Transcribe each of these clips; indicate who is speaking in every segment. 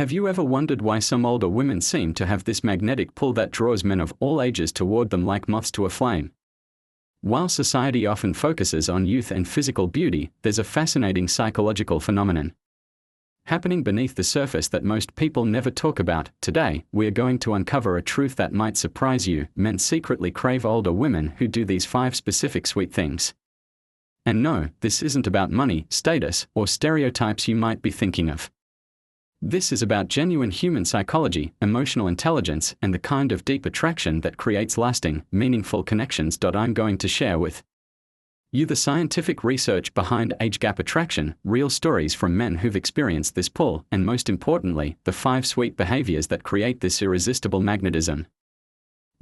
Speaker 1: Have you ever wondered why some older women seem to have this magnetic pull that draws men of all ages toward them like moths to a flame? While society often focuses on youth and physical beauty, there's a fascinating psychological phenomenon happening beneath the surface that most people never talk about. Today, we are going to uncover a truth that might surprise you. Men secretly crave older women who do these 5 specific sweet things. And no, this isn't about money, status, or stereotypes you might be thinking of. This is about genuine human psychology, emotional intelligence, and the kind of deep attraction that creates lasting, meaningful connections. I'm going to share with you the scientific research behind age gap attraction, real stories from men who've experienced this pull, and most importantly, the 5 sweet behaviors that create this irresistible magnetism.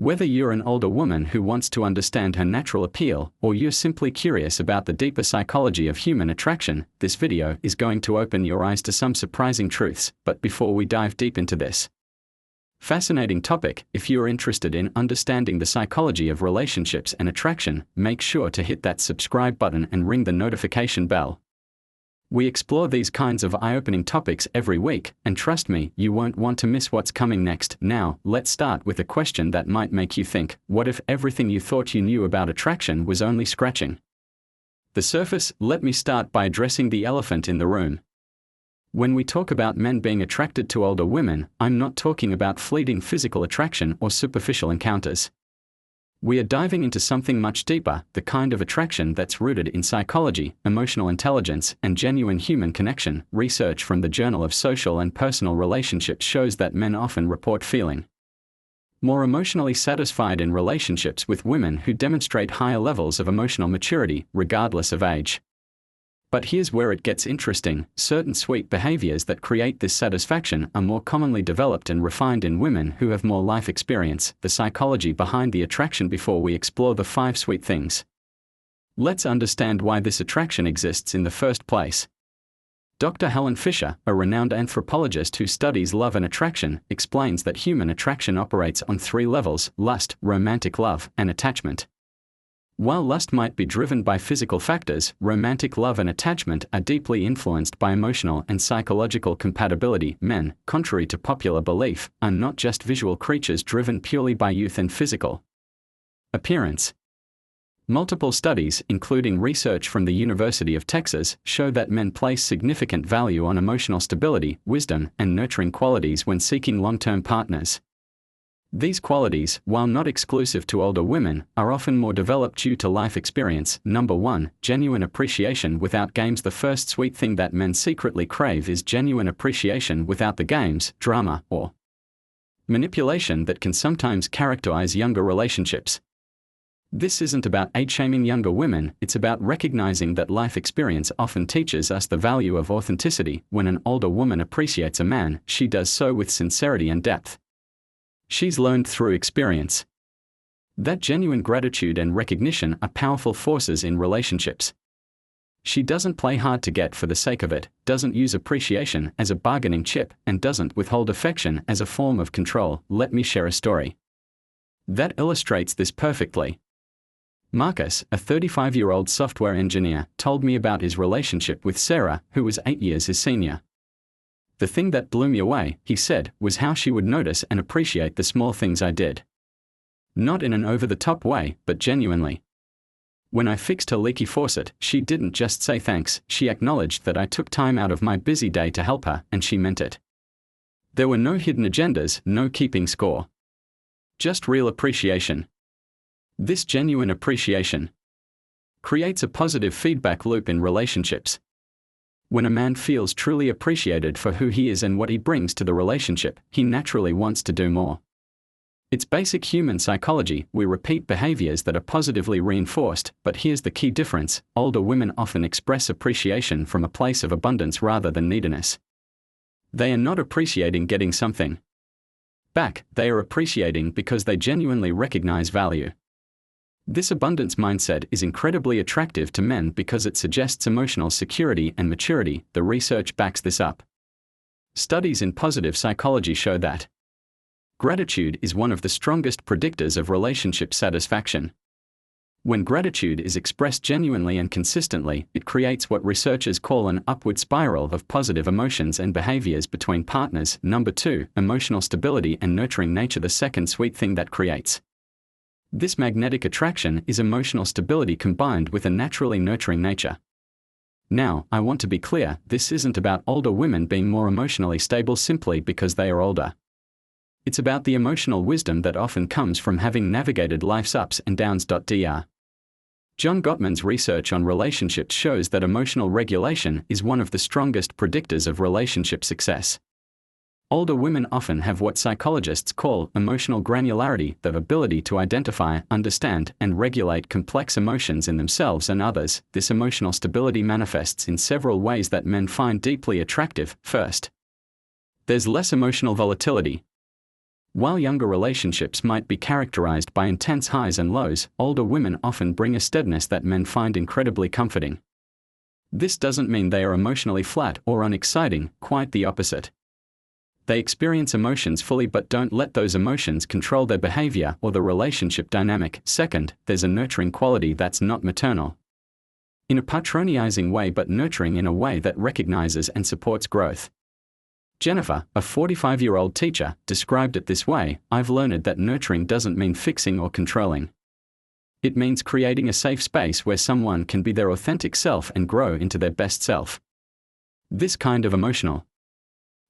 Speaker 1: Whether you're an older woman who wants to understand her natural appeal, or you're simply curious about the deeper psychology of human attraction, this video is going to open your eyes to some surprising truths. But before we dive deep into this fascinating topic, if you're interested in understanding the psychology of relationships and attraction, make sure to hit that subscribe button and ring the notification bell. We explore these kinds of eye-opening topics every week, and trust me, you won't want to miss what's coming next. Now, let's start with a question that might make you think: what if everything you thought you knew about attraction was only scratching the surface? Let me start by addressing the elephant in the room. When we talk about men being attracted to older women, I'm not talking about fleeting physical attraction or superficial encounters. We are diving into something much deeper, the kind of attraction that's rooted in psychology, emotional intelligence, and genuine human connection. Research from the Journal of Social and Personal Relationships shows that men often report feeling more emotionally satisfied in relationships with women who demonstrate higher levels of emotional maturity, regardless of age. But here's where it gets interesting: certain sweet behaviors that create this satisfaction are more commonly developed and refined in women who have more life experience. The psychology behind the attraction. Before we explore the 5 sweet things, let's understand why this attraction exists in the first place. Dr. Helen Fisher, a renowned anthropologist who studies love and attraction, explains that human attraction operates on 3 levels: lust, romantic love, and attachment. While lust might be driven by physical factors, romantic love and attachment are deeply influenced by emotional and psychological compatibility. Men, contrary to popular belief, are not just visual creatures driven purely by youth and physical appearance. Multiple studies, including research from the University of Texas, show that men place significant value on emotional stability, wisdom, and nurturing qualities when seeking long-term partners. These qualities, while not exclusive to older women, are often more developed due to life experience. Number 1, genuine appreciation without games. The first sweet thing that men secretly crave is genuine appreciation without the games, drama, or manipulation that can sometimes characterize younger relationships. This isn't about age-shaming younger women, it's about recognizing that life experience often teaches us the value of authenticity. When an older woman appreciates a man, she does so with sincerity and depth. She's learned through experience. That genuine gratitude and recognition are powerful forces in relationships. She doesn't play hard to get for the sake of it, doesn't use appreciation as a bargaining chip, and doesn't withhold affection as a form of control. Let me share a story that illustrates this perfectly. Marcus, a 35-year-old software engineer, told me about his relationship with Sarah, who was 8 years his senior. The thing that blew me away, he said, was how she would notice and appreciate the small things I did. Not in an over-the-top way, but genuinely. When I fixed her leaky faucet, she didn't just say thanks, she acknowledged that I took time out of my busy day to help her, and she meant it. There were no hidden agendas, no keeping score. Just real appreciation. This genuine appreciation creates a positive feedback loop in relationships. When a man feels truly appreciated for who he is and what he brings to the relationship, he naturally wants to do more. It's basic human psychology. We repeat behaviors that are positively reinforced, but here's the key difference: older women often express appreciation from a place of abundance rather than neediness. They are not appreciating getting something back, they are appreciating because they genuinely recognize value. This abundance mindset is incredibly attractive to men because it suggests emotional security and maturity. The research backs this up. Studies in positive psychology show that gratitude is one of the strongest predictors of relationship satisfaction. When gratitude is expressed genuinely and consistently, it creates what researchers call an upward spiral of positive emotions and behaviors between partners. Number 2, emotional stability and nurturing nature. The second sweet thing that creates this magnetic attraction is emotional stability combined with a naturally nurturing nature. Now, I want to be clear, this isn't about older women being more emotionally stable simply because they are older. It's about the emotional wisdom that often comes from having navigated life's ups and downs. Dr. John Gottman's research on relationships shows that emotional regulation is one of the strongest predictors of relationship success. Older women often have what psychologists call emotional granularity, the ability to identify, understand, and regulate complex emotions in themselves and others. This emotional stability manifests in several ways that men find deeply attractive. First, there's less emotional volatility. While younger relationships might be characterized by intense highs and lows, older women often bring a steadiness that men find incredibly comforting. This doesn't mean they are emotionally flat or unexciting, quite the opposite. They experience emotions fully but don't let those emotions control their behavior or the relationship dynamic. Second, there's a nurturing quality that's not maternal in a patronizing way but nurturing in a way that recognizes and supports growth. Jennifer, a 45-year-old teacher, described it this way: I've learned that nurturing doesn't mean fixing or controlling. It means creating a safe space where someone can be their authentic self and grow into their best self. This kind of emotional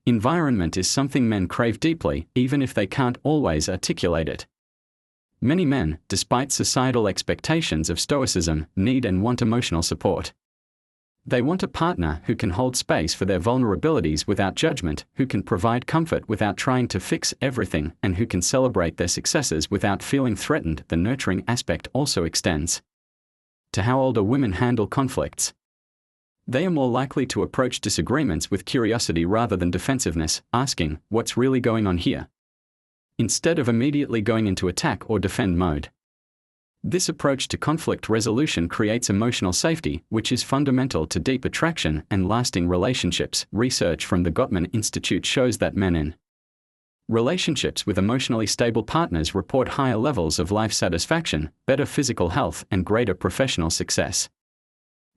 Speaker 1: environment is something men crave deeply, even if they can't always articulate it. Many men, despite societal expectations of stoicism, need and want emotional support. They want a partner who can hold space for their vulnerabilities without judgment, who can provide comfort without trying to fix everything, and who can celebrate their successes without feeling threatened. The nurturing aspect also extends to how older women handle conflicts. They are more likely to approach disagreements with curiosity rather than defensiveness, asking, "What's really going on here?" instead of immediately going into attack or defend mode. This approach to conflict resolution creates emotional safety, which is fundamental to deep attraction and lasting relationships. Research from the Gottman Institute shows that men in relationships with emotionally stable partners report higher levels of life satisfaction, better physical health, and greater professional success.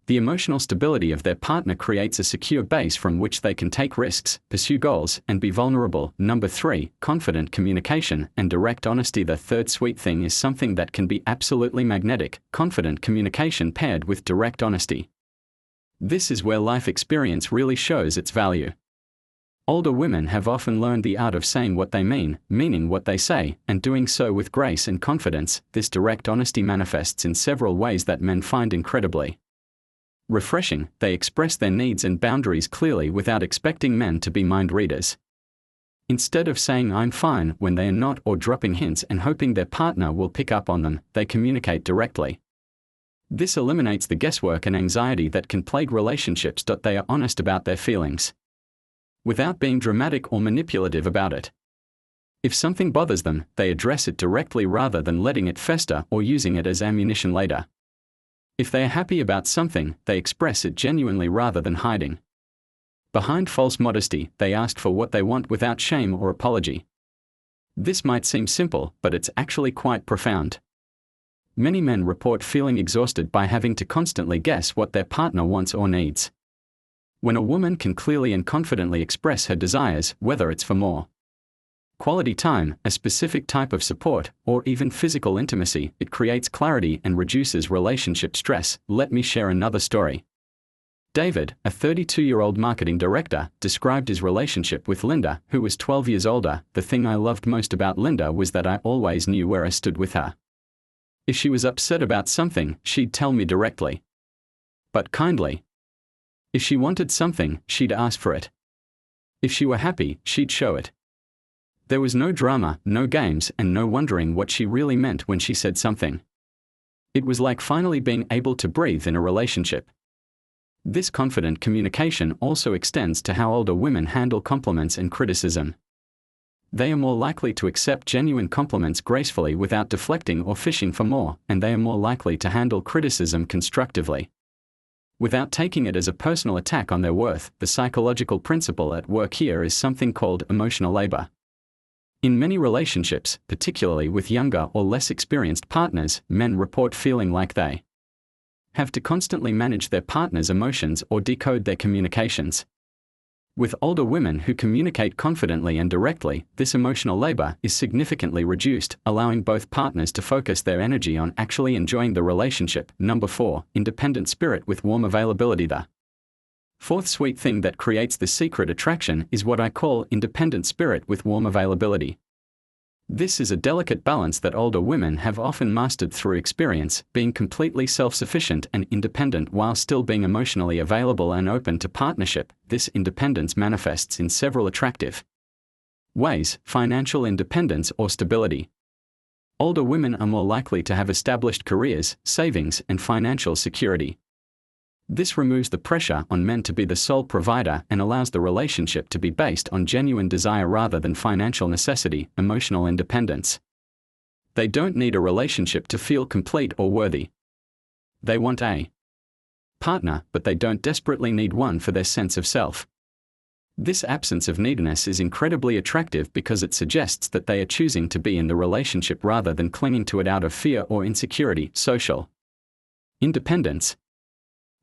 Speaker 1: The emotional stability of their partner creates a secure base from which they can take risks, pursue goals, and be vulnerable. Number 3, confident communication and direct honesty. The third sweet thing is something that can be absolutely magnetic: confident communication paired with direct honesty. This is where life experience really shows its value. Older women have often learned the art of saying what they mean, meaning what they say, and doing so with grace and confidence. This direct honesty manifests in several ways that men find incredibly refreshing. They express their needs and boundaries clearly without expecting men to be mind readers. Instead of saying "I'm fine" when they are not or dropping hints and hoping their partner will pick up on them, they communicate directly. This eliminates the guesswork and anxiety that can plague relationships. They are honest about their feelings without being dramatic or manipulative about it. If something bothers them, they address it directly rather than letting it fester or using it as ammunition later. If they are happy about something, they express it genuinely rather than hiding behind false modesty. They ask for what they want without shame or apology. This might seem simple, but it's actually quite profound. Many men report feeling exhausted by having to constantly guess what their partner wants or needs. When a woman can clearly and confidently express her desires, whether it's for more quality time, a specific type of support, or even physical intimacy, it creates clarity and reduces relationship stress. Let me share another story. David, a 32-year-old marketing director, described his relationship with Linda, who was 12 years older. The thing I loved most about Linda was that I always knew where I stood with her. If she was upset about something, she'd tell me directly, but kindly. If she wanted something, she'd ask for it. If she were happy, she'd show it. There was no drama, no games, and no wondering what she really meant when she said something. It was like finally being able to breathe in a relationship. This confident communication also extends to how older women handle compliments and criticism. They are more likely to accept genuine compliments gracefully without deflecting or fishing for more, and they are more likely to handle criticism constructively without taking it as a personal attack on their worth. The psychological principle at work here is something called emotional labor. In many relationships, particularly with younger or less experienced partners, men report feeling like they have to constantly manage their partner's emotions or decode their communications. With older women who communicate confidently and directly, this emotional labor is significantly reduced, allowing both partners to focus their energy on actually enjoying the relationship. Number 4, independent spirit with warm availability. The fourth sweet thing that creates the secret attraction is what I call independent spirit with warm availability. This is a delicate balance that older women have often mastered through experience, being completely self-sufficient and independent while still being emotionally available and open to partnership. This independence manifests in several attractive ways: financial independence or stability. Older women are more likely to have established careers, savings, and financial security. This removes the pressure on men to be the sole provider and allows the relationship to be based on genuine desire rather than financial necessity. Emotional independence. They don't need a relationship to feel complete or worthy. They want a partner, but they don't desperately need one for their sense of self. This absence of neediness is incredibly attractive because it suggests that they are choosing to be in the relationship rather than clinging to it out of fear or insecurity. Social independence.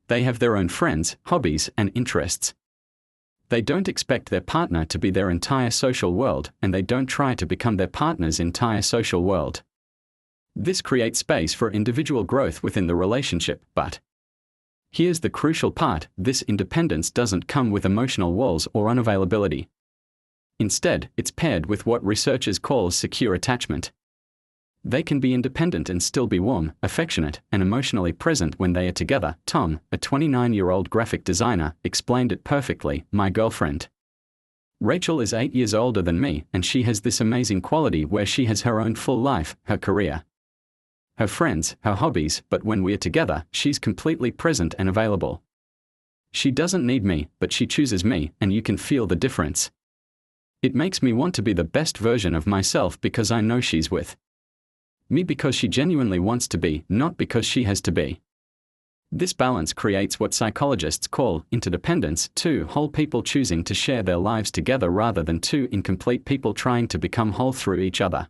Speaker 1: They have their own friends, hobbies, and interests. They don't expect their partner to be their entire social world, and they don't try to become their partner's entire social world. This creates space for individual growth within the relationship, but here's the crucial part: this independence doesn't come with emotional walls or unavailability. Instead, it's paired with what researchers call secure attachment. They can be independent and still be warm, affectionate, and emotionally present when they are together. Tom, a 29-year-old graphic designer, explained it perfectly. My girlfriend Rachel is 8 years older than me, and she has this amazing quality where she has her own full life, her career, her friends, her hobbies, but when we're together, she's completely present and available. She doesn't need me, but she chooses me, and you can feel the difference. It makes me want to be the best version of myself because I know she's with me because she genuinely wants to be, not because she has to be. This balance creates what psychologists call interdependence, two whole people choosing to share their lives together rather than two incomplete people trying to become whole through each other.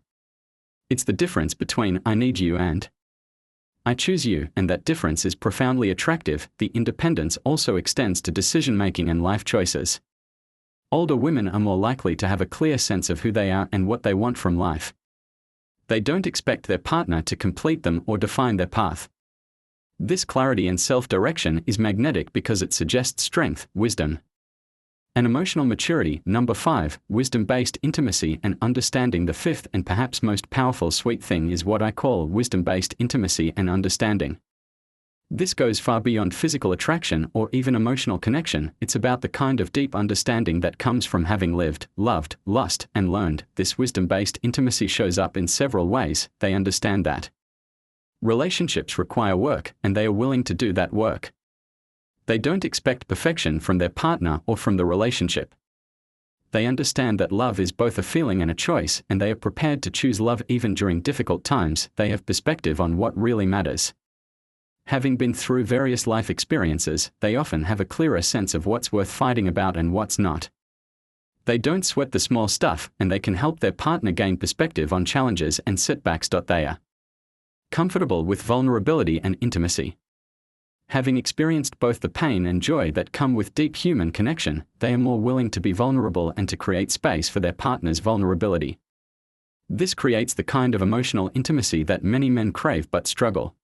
Speaker 1: It's the difference between I need you and I choose you, and that difference is profoundly attractive. The independence also extends to decision-making and life choices. Older women are more likely to have a clear sense of who they are and what they want from life. They don't expect their partner to complete them or define their path. This clarity and self-direction is magnetic because it suggests strength, wisdom, and emotional maturity. Number 5, wisdom-based intimacy and understanding. The fifth and perhaps most powerful sweet thing is what I call wisdom-based intimacy and understanding. This goes far beyond physical attraction or even emotional connection. It's about the kind of deep understanding that comes from having lived, loved, lost, and learned. This wisdom-based intimacy shows up in several ways. They understand that relationships require work, and they are willing to do that work. They don't expect perfection from their partner or from the relationship. They understand that love is both a feeling and a choice, and they are prepared to choose love even during difficult times. They have perspective on what really matters. Having been through various life experiences, they often have a clearer sense of what's worth fighting about and what's not. They don't sweat the small stuff, and they can help their partner gain perspective on challenges and setbacks. They are comfortable with vulnerability and intimacy. Having experienced both the pain and joy that come with deep human connection, they are more willing to be vulnerable and to create space for their partner's vulnerability. This creates the kind of emotional intimacy that many men crave but struggle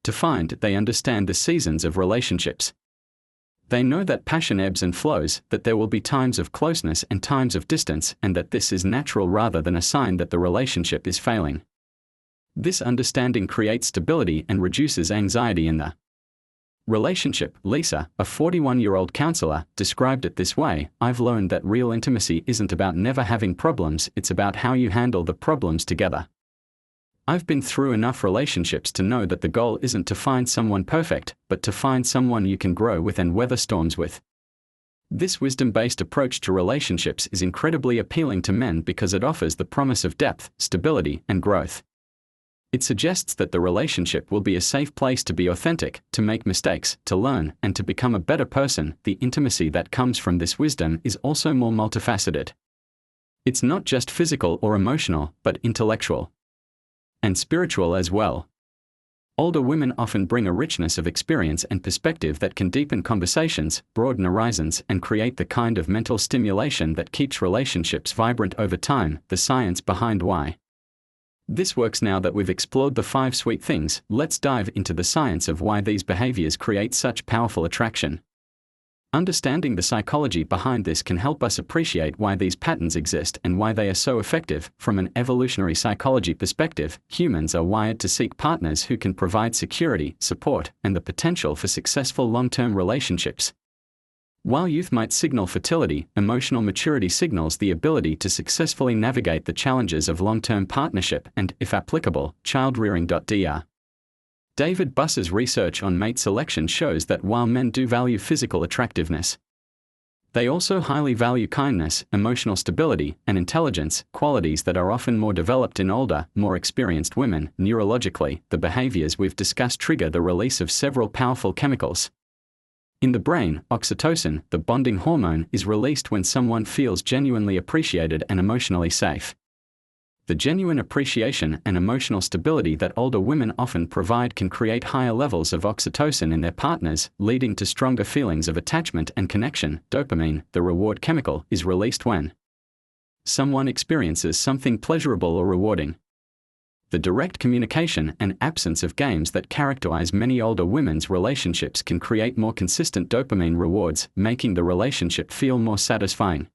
Speaker 1: to find. They understand the seasons of relationships. They know that passion ebbs and flows, that there will be times of closeness and times of distance, and that this is natural rather than a sign that the relationship is failing. This understanding creates stability and reduces anxiety in the relationship. Lisa, a 41-year-old counselor, described it this way: I've learned that real intimacy isn't about never having problems, it's about how you handle the problems together. I've been through enough relationships to know that the goal isn't to find someone perfect, but to find someone you can grow with and weather storms with. This wisdom-based approach to relationships is incredibly appealing to men because it offers the promise of depth, stability, and growth. It suggests that the relationship will be a safe place to be authentic, to make mistakes, to learn, and to become a better person. The intimacy that comes from this wisdom is also more multifaceted. It's not just physical or emotional, but intellectual and spiritual as well. Older women often bring a richness of experience and perspective that can deepen conversations, broaden horizons, and create the kind of mental stimulation that keeps relationships vibrant over time. The science behind why this works. Now that we've explored the 5 sweet things, let's dive into the science of why these behaviors create such powerful attraction. Understanding the psychology behind this can help us appreciate why these patterns exist and why they are so effective. From an evolutionary psychology perspective, humans are wired to seek partners who can provide security, support, and the potential for successful long-term relationships. While youth might signal fertility, emotional maturity signals the ability to successfully navigate the challenges of long-term partnership and, if applicable, child-rearing. Dr. David Buss's research on mate selection shows that while men do value physical attractiveness, they also highly value kindness, emotional stability, and intelligence, qualities that are often more developed in older, more experienced women. Neurologically, the behaviors we've discussed trigger the release of several powerful chemicals. In the brain, oxytocin, the bonding hormone, is released when someone feels genuinely appreciated and emotionally safe. The genuine appreciation and emotional stability that older women often provide can create higher levels of oxytocin in their partners, leading to stronger feelings of attachment and connection. Dopamine, the reward chemical, is released when someone experiences something pleasurable or rewarding. The direct communication and absence of games that characterize many older women's relationships can create more consistent dopamine rewards, making the relationship feel more satisfying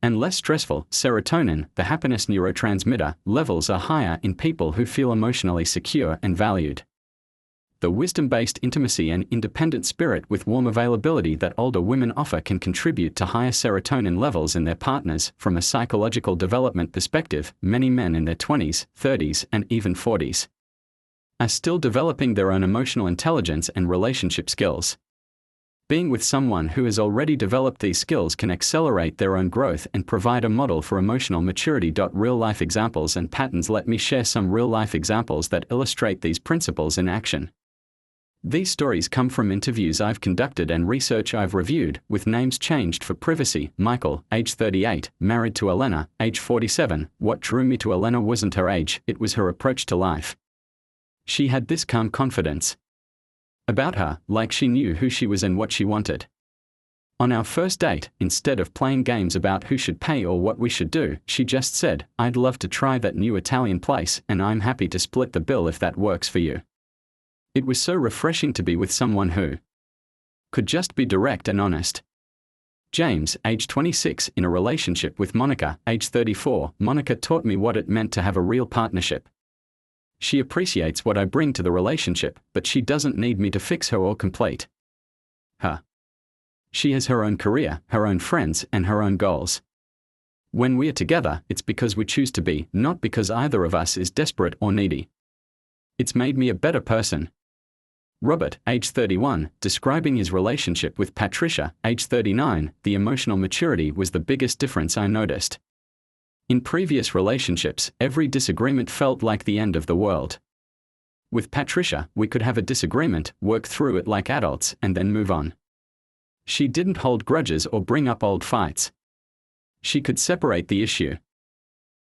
Speaker 1: and less stressful. Serotonin, the happiness neurotransmitter, levels are higher in people who feel emotionally secure and valued. The wisdom-based intimacy and independent spirit with warm availability that older women offer can contribute to higher serotonin levels in their partners. From a psychological development perspective, many men in their 20s, 30s, and even 40s are still developing their own emotional intelligence and relationship skills. Being with someone who has already developed these skills can accelerate their own growth and provide a model for emotional maturity. Real-life examples and patterns. Let me share some real-life examples that illustrate these principles in action. These stories come from interviews I've conducted and research I've reviewed, with names changed for privacy. Michael, age 38, married to Elena, age 47. What drew me to Elena wasn't her age, it was her approach to life. She had this calm confidence about her, like she knew who she was and what she wanted. On our first date, instead of playing games about who should pay or what we should do, she just said, "I'd love to try that new Italian place, and I'm happy to split the bill if that works for you." It was so refreshing to be with someone who could just be direct and honest. James, age 26, in a relationship with Monica, age 34. Monica taught me what it meant to have a real partnership. She appreciates what I bring to the relationship, but she doesn't need me to fix her or complete her. She has her own career, her own friends, and her own goals. When we are together, it's because we choose to be, not because either of us is desperate or needy. It's made me a better person. Robert, age 31, describing his relationship with Patricia, age 39, the emotional maturity was the biggest difference I noticed. In previous relationships, every disagreement felt like the end of the world. With Patricia, we could have a disagreement, work through it like adults, and then move on. She didn't hold grudges or bring up old fights. She could separate the issue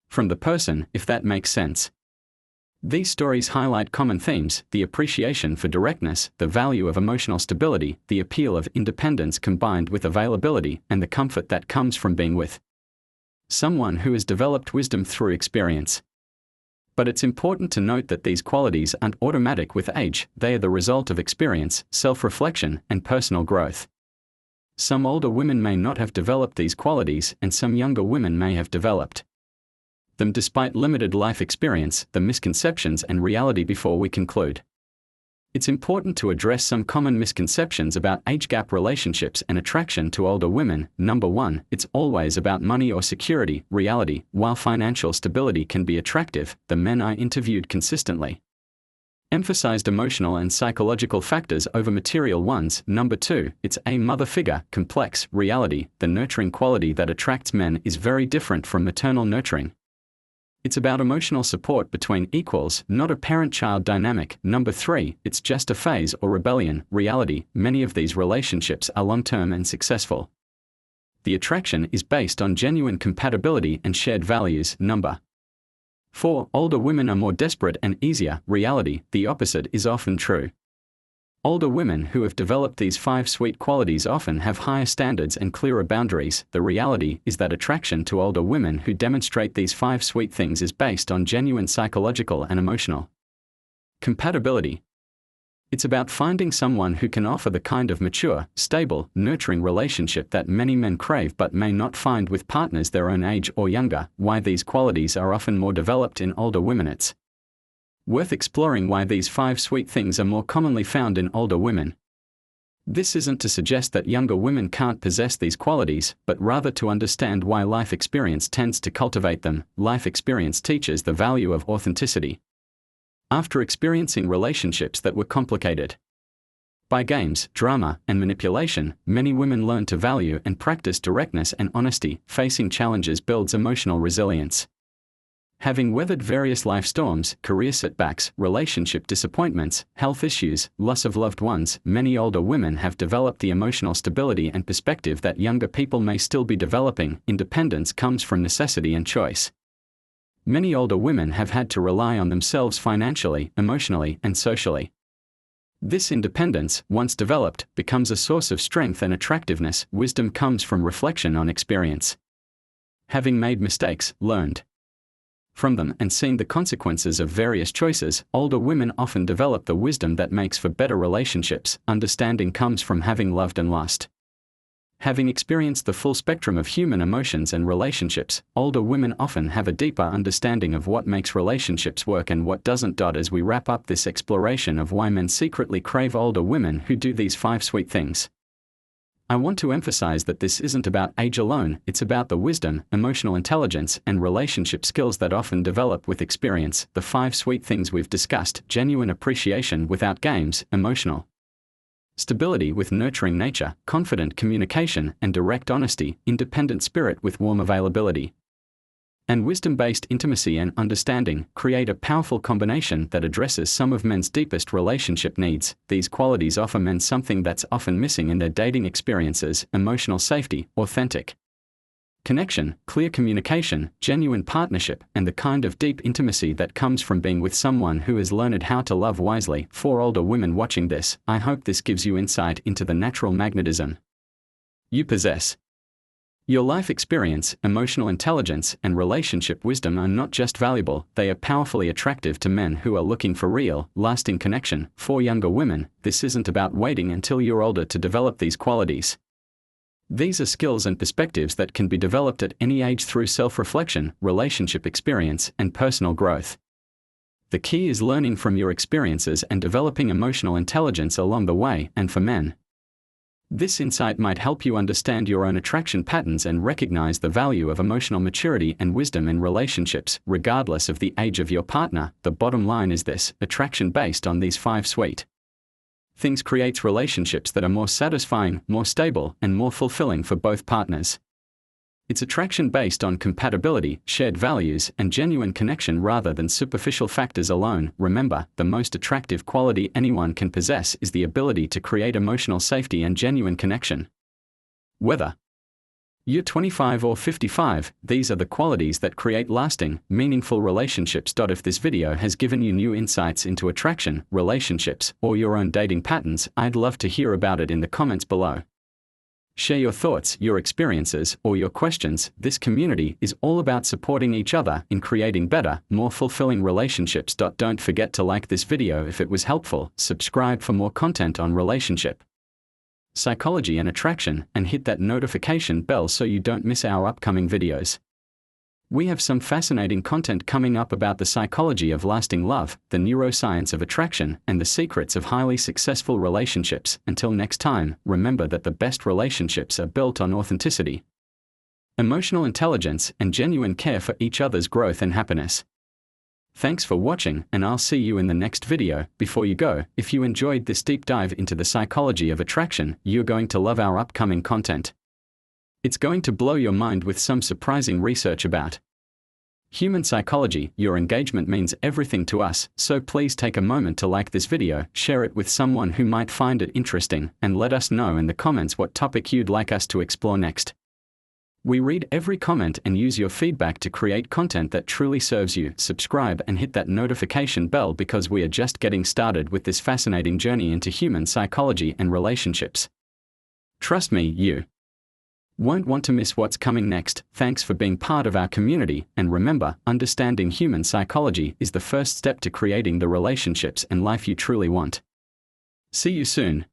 Speaker 1: from the person, if that makes sense. These stories highlight common themes: the appreciation for directness, the value of emotional stability, the appeal of independence combined with availability, and the comfort that comes from being with someone who has developed wisdom through experience. But it's important to note that these qualities aren't automatic with age, they are the result of experience, self-reflection, and personal growth. Some older women may not have developed these qualities, and some younger women may have developed them despite limited life experience. The misconceptions and reality. Before we conclude, it's important to address some common misconceptions about age gap relationships and attraction to older women. Number 1, it's always about money or security. Reality: while financial stability can be attractive, the men I interviewed consistently emphasized emotional and psychological factors over material ones. Number 2, it's a mother figure. Complex. Reality: the nurturing quality that attracts men is very different from maternal nurturing. It's about emotional support between equals, not a parent-child dynamic. Number 3, it's just a phase or rebellion. Reality: many of these relationships are long-term and successful. the attraction is based on genuine compatibility and shared values. Number 4. Older women are more desperate and easier. Reality, the opposite is often true. Older women who have developed these 5 sweet qualities often have higher standards and clearer boundaries. The reality is that attraction to older women who demonstrate these 5 sweet things is based on genuine psychological and emotional compatibility. It's about finding someone who can offer the kind of mature, stable, nurturing relationship that many men crave but may not find with partners their own age or younger. Why these qualities are often more developed in older women. It's worth exploring why these 5 sweet things are more commonly found in older women. This isn't to suggest that younger women can't possess these qualities, but rather to understand why life experience tends to cultivate them. Life experience teaches the value of authenticity. After experiencing relationships that were complicated by games, drama, and manipulation, many women learn to value and practice directness and honesty. Facing challenges builds emotional resilience. Having weathered various life storms, career setbacks, relationship disappointments, health issues, loss of loved ones, many older women have developed the emotional stability and perspective that younger people may still be developing. Independence comes from necessity and choice. Many older women have had to rely on themselves financially, emotionally, and socially. This independence, once developed, becomes a source of strength and attractiveness. Wisdom comes from reflection on experience. Having made mistakes, learned from them, and seen the consequences of various choices, older women often develop the wisdom that makes for better relationships. Understanding comes from having loved and lost. Having experienced the full spectrum of human emotions and relationships, older women often have a deeper understanding of what makes relationships work and what doesn't. As we wrap up this exploration of why men secretly crave older women who do these 5 sweet things, I want to emphasize that this isn't about age alone. It's about the wisdom, emotional intelligence, and relationship skills that often develop with experience. The 5 sweet things we've discussed: genuine appreciation without games, emotional stability with nurturing nature, confident communication and direct honesty, independent spirit with warm availability, and wisdom-based intimacy and understanding, create a powerful combination that addresses some of men's deepest relationship needs. These qualities offer men something that's often missing in their dating experiences: emotional safety, authentic connection, clear communication, genuine partnership, and the kind of deep intimacy that comes from being with someone who has learned how to love wisely. For older women watching this, I hope this gives you insight into the natural magnetism you possess. Your life experience, emotional intelligence, and relationship wisdom are not just valuable, they are powerfully attractive to men who are looking for real, lasting connection. For younger women, this isn't about waiting until you're older to develop these qualities. These are skills and perspectives that can be developed at any age through self-reflection, relationship experience, and personal growth. The key is learning from your experiences and developing emotional intelligence along the way. And for men, this insight might help you understand your own attraction patterns and recognize the value of emotional maturity and wisdom in relationships. Regardless of the age of your partner, the bottom line is this: attraction based on these 5 sweet things creates relationships that are more satisfying, more stable, and more fulfilling for both partners. It's attraction based on compatibility, shared values, and genuine connection rather than superficial factors alone. Remember, the most attractive quality anyone can possess is the ability to create emotional safety and genuine connection. Whether you're 25 or 55, these are the qualities that create lasting, meaningful relationships. If this video has given you new insights into attraction, relationships, or your own dating patterns, I'd love to hear about it in the comments below. Share your thoughts, your experiences, or your questions. This community is all about supporting each other in creating better, more fulfilling relationships. Don't forget to like this video if it was helpful, subscribe for more content on relationship, psychology and attraction, and hit that notification bell so you don't miss our upcoming videos. We have some fascinating content coming up about the psychology of lasting love, the neuroscience of attraction, and the secrets of highly successful relationships. Until next time, remember that the best relationships are built on authenticity, emotional intelligence, and genuine care for each other's growth and happiness. Thanks for watching, and I'll see you in the next video. Before you go, if you enjoyed this deep dive into the psychology of attraction, you're going to love our upcoming content. It's going to blow your mind with some surprising research about human psychology. Your engagement means everything to us, so please take a moment to like this video, share it with someone who might find it interesting, and let us know in the comments what topic you'd like us to explore next. We read every comment and use your feedback to create content that truly serves you. Subscribe and hit that notification bell because we are just getting started with this fascinating journey into human psychology and relationships. Trust me, you won't want to miss what's coming next. Thanks for being part of our community, and remember, understanding human psychology is the first step to creating the relationships and life you truly want. See you soon.